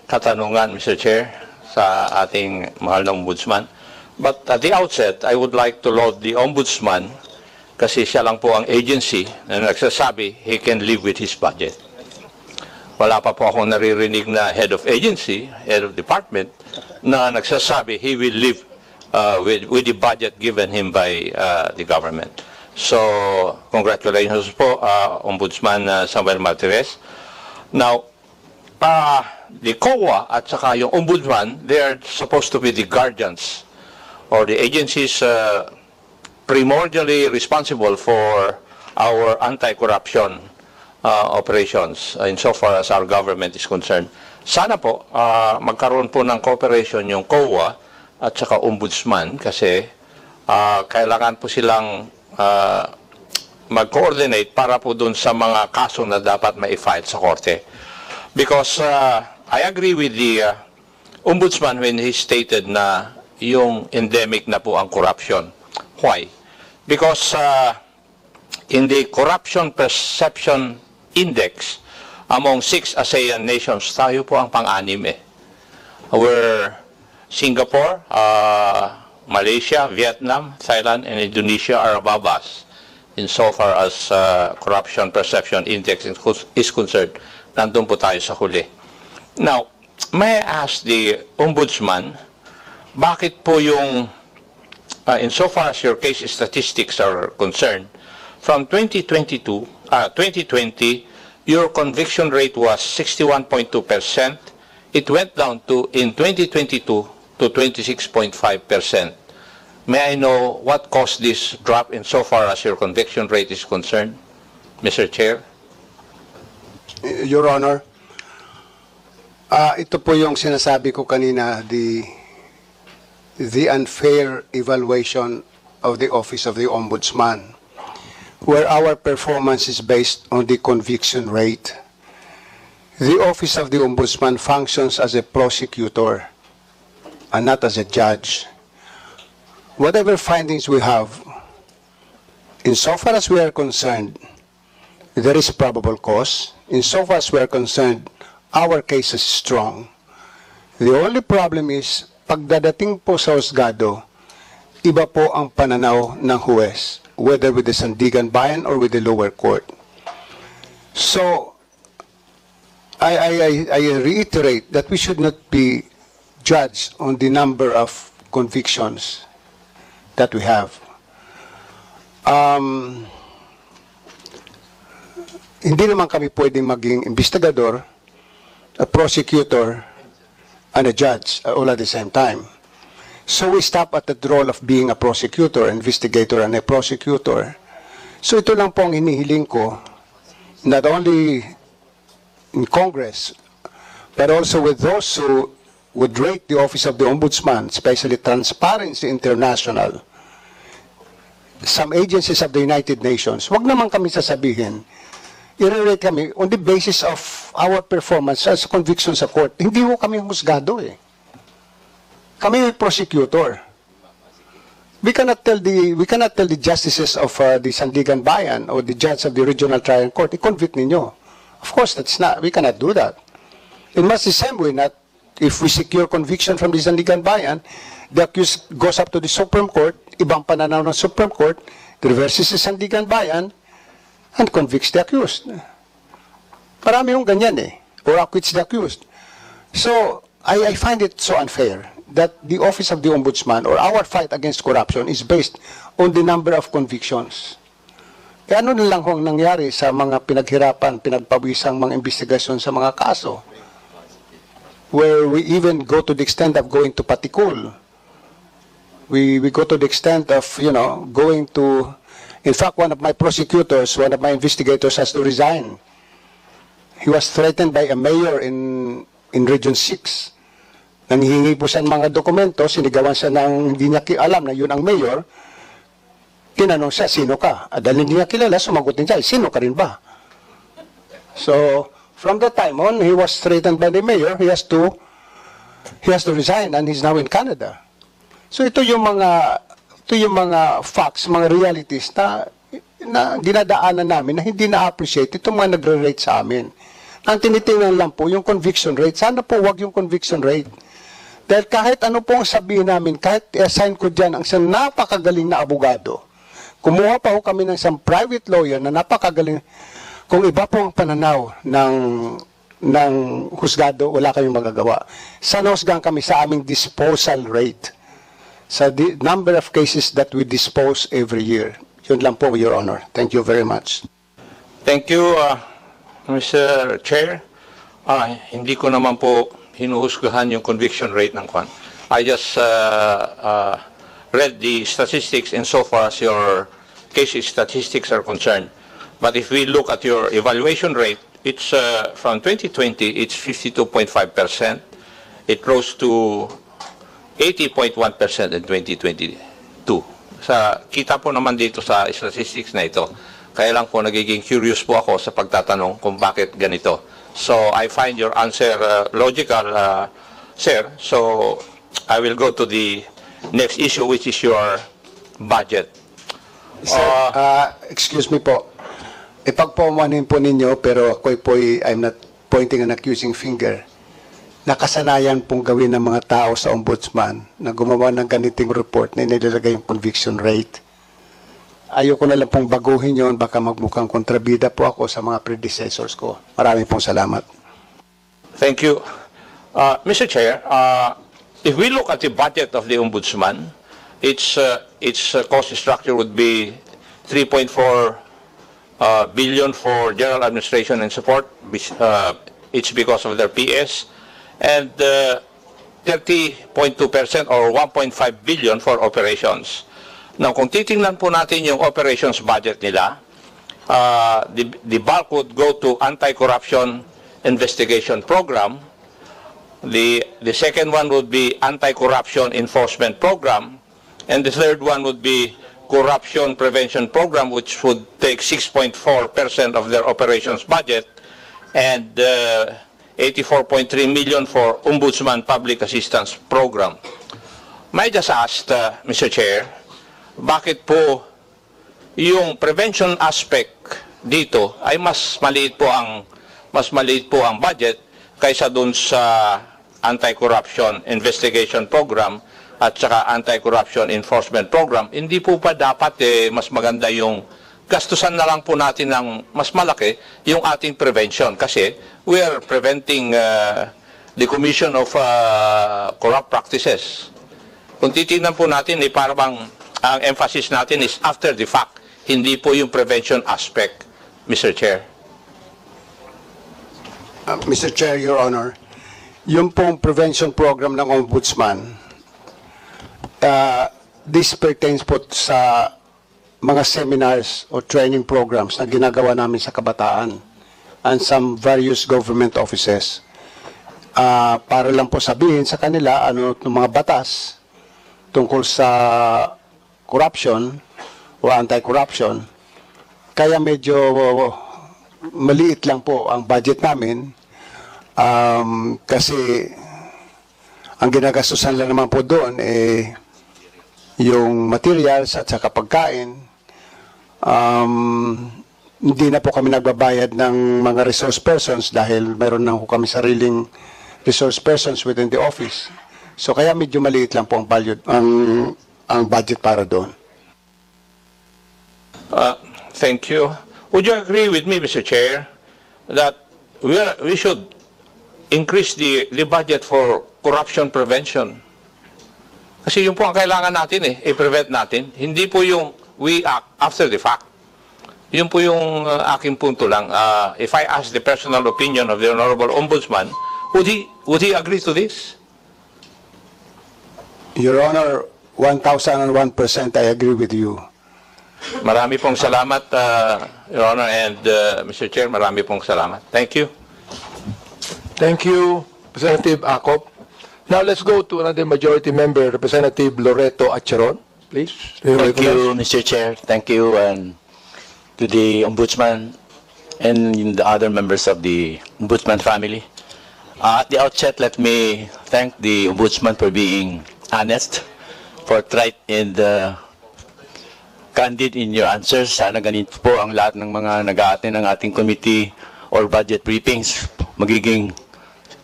katanungan, Mr. Chair, sa ating mahal na ombudsman. But at the outset, I would like to laud the ombudsman kasi siya lang po ang agency na nagsasabi he can live with his budget. Wala pa po akong naririnig na head of agency, head of department, na nagsasabi he will live with the budget given him by the government. So, congratulations po, Ombudsman Samuel Martires. Now, the COA at saka yung Ombudsman, they are supposed to be the guardians or the agencies primordially responsible for our anti-corruption operations insofar as our government is concerned. Sana po, magkaroon po ng cooperation yung COA at saka Ombudsman kasi kailangan po silang mag-coordinate para po dun sa mga kaso na dapat ma-file sa korte. Because I agree with the Ombudsman when he stated na yung endemic na po ang corruption. Why? Because in the Corruption Perception Index, among 6 ASEAN nations, tayo po ang pang-anim eh. Where Singapore, Malaysia, Vietnam, Thailand, and Indonesia are above us insofar as Corruption Perception Index is concerned. Nandun po tayo sa huli. Now, may I ask the Ombudsman, bakit po yung, insofar as your case statistics are concerned, from 2020, your conviction rate was 61.2%. It went down to, in 2022, to 26.5%. May I know what caused this drop insofar as your conviction rate is concerned, Mr. Chair? Your Honor, ito po yung sinasabi ko kanina, the unfair evaluation of the Office of the Ombudsman, where our performance is based on the conviction rate. The Office of the Ombudsman functions as a prosecutor and not as a judge. Whatever findings we have, insofar as we are concerned, there is probable cause. Insofar as we are concerned, our case is strong. The only problem is, pagdadating po sa husgado, iba po ang pananaw ng huwes, whether with the Sandigan Bayan or with the lower court. So, I reiterate that we should not be judged on the number of convictions that we have. Hindi naman kami pwedeng maging investigador, a prosecutor, and a judge all at the same time. So we stop at the role of being a prosecutor, investigator, and a prosecutor. So ito lang po ang hinihiling ko, not only in Congress, but also with those who would rate the Office of the Ombudsman, especially Transparency International, some agencies of the United Nations. Wag naman kami sasabihin, i-rate kami on the basis of our performance as conviction sa court. Hindi ho kami husgado eh. Kami ay prosecutor. We cannot tell the justices of the Sandigan Bayan or the judge of the Regional Trial Court, i-convict ninyo. Of course, we cannot do that. In much the same way, not if we secure conviction from the Sandigan Bayan, the accused goes up to the Supreme Court, ibang pananaw ng Supreme Court, reverses the Sandigan Bayan, and convicts the accused. Marami yung ganyan eh, or acquits the accused. So, I find it so unfair that the Office of the Ombudsman or our fight against corruption is based on the number of convictions. Kaya ano nilang hong nangyari sa mga pinaghirapan, pinagpawisang mga investigasyon sa mga kaso, where we even go to the extent of going to Patikul. We go to the extent of, going to, in fact, one of my prosecutors, one of my investigators has to resign. He was threatened by a mayor in Region 6. Nanghihingi po siya ng mga dokumento, sinigawan siya ng hindi niya alam na yun ang mayor. Tinanong siya, sino ka? Dahil hindi niya kilala, sumagot din siya, sino ka rin ba? So, from that time on, he was threatened by the mayor, he has to resign and he's now in Canada. So ito yung mga facts, mga realities na dinadaanan namin na hindi na-appreciate itong mga nagre-rate sa amin. Ang tinitingnan lang po yung conviction rate. Sana po wag yung conviction rate. Dahil kahit ano po ang sabihin namin, kahit i-assign ko dyan ang isang napakagaling na abogado, kumuha pa ho kami ng isang private lawyer na napakagaling. Kung iba po ang pananaw ng husgado, wala kayong magagawa. Sana husgahan kami sa aming disposal rate. Sa number of cases that we dispose every year. Yun lang po, Your Honor. Thank you very much. Thank you, Mr. Chair. Hindi ko naman po hinuhusgahan yung conviction rate ng kwan. I just read the statistics insofar as your case statistics are concerned. But if we look at your evaluation rate, it's from 2020, it's 52.5%. It rose to 80.1% in 2022. Kita po naman dito sa statistics na ito. Kaya lang po nagiging curious po ako sa pagtatanong kung bakit ganito. So I find your answer logical, sir. So I will go to the next issue, which is your budget. Sir, excuse me po. Ipagpaumanin po ninyo, pero I'm not pointing an accusing finger. Nakasanayan pong gawin ng mga tao sa ombudsman na gumawa ng ganiting report na nilalagay yung conviction rate. Ayoko na lang pong baguhin yon, baka magmukhang kontrabida po ako sa mga predecessors ko. Maraming pong salamat. Thank you. Mr. Chair, if we look at the budget of the Ombudsman, its cost structure would be 3.4 billion for general administration and support. It's because of their PS. And 30.2% or 1.5 billion for operations. Now, kung titingnan po natin yung operations budget nila, the bulk would go to anti-corruption investigation program. The second one would be anti-corruption enforcement program. And the third one would be corruption prevention program, which would take 6.4% of their operations budget. And 84.3 million for Ombudsman Public Assistance Program. May I just ask, Mr. Chair, bakit po yung prevention aspect dito ay mas maliit po ang budget kaysa dun sa anti-corruption investigation program at saka anti-corruption enforcement program? Hindi po pa dapat mas maganda yung gastusan na lang po natin ng mas malaki yung ating prevention kasi we are preventing the commission of corrupt practices. Kung titignan po natin, parang ang emphasis natin is after the fact, hindi po yung prevention aspect, Mr. Chair. Mr. Chair, Your Honor, yung pong prevention program ng Ombudsman, this pertains po sa mga seminars o training programs na ginagawa namin sa kabataan and some various government offices para lang po sabihin sa kanila ano ng mga batas tungkol sa corruption o anti-corruption. Kaya medyo maliit lang po ang budget namin kasi ang ginagastusan lang naman po doon yung materials at saka pagkain. Hindi na po kami nagbabayad ng mga resource persons dahil mayroon na po kami sariling resource persons within the office. So kaya medyo maliit lang po ang budget para doon. Thank you. Would you agree with me, Mr. Chair, that we should increase the budget for corruption prevention? Kasi yun po ang kailangan natin i-prevent natin. Hindi po yung we act after the fact. Yun po yung aking punto lang. If I ask the personal opinion of the Honorable Ombudsman, would he agree to this? Your Honor, 1,001% I agree with you. Marami pong salamat, Your Honor, and Mr. Chair, marami pong salamat. Thank you. Thank you, Representative Acop. Now let's go to another majority member, Representative Loreto Acharon, please. Thank you, Mr. Chair. Thank you and to the Ombudsman and the other members of the Ombudsman family. At the outset, let me thank the Ombudsman for being honest, forthright, and candid in your answers. Sana ganito po ang lahat ng mga nag-a-attend ng ating committee or budget briefings. magiging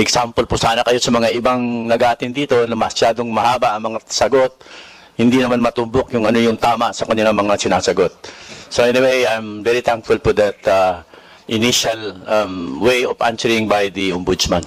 example po sana kayo sa mga ibang nag-atin dito na masyadong mahaba ang mga sagot, hindi naman matumbok yung ano yung tama sa kanilang mga sinasagot. So anyway, I'm very thankful for that initial way of answering by the Ombudsman.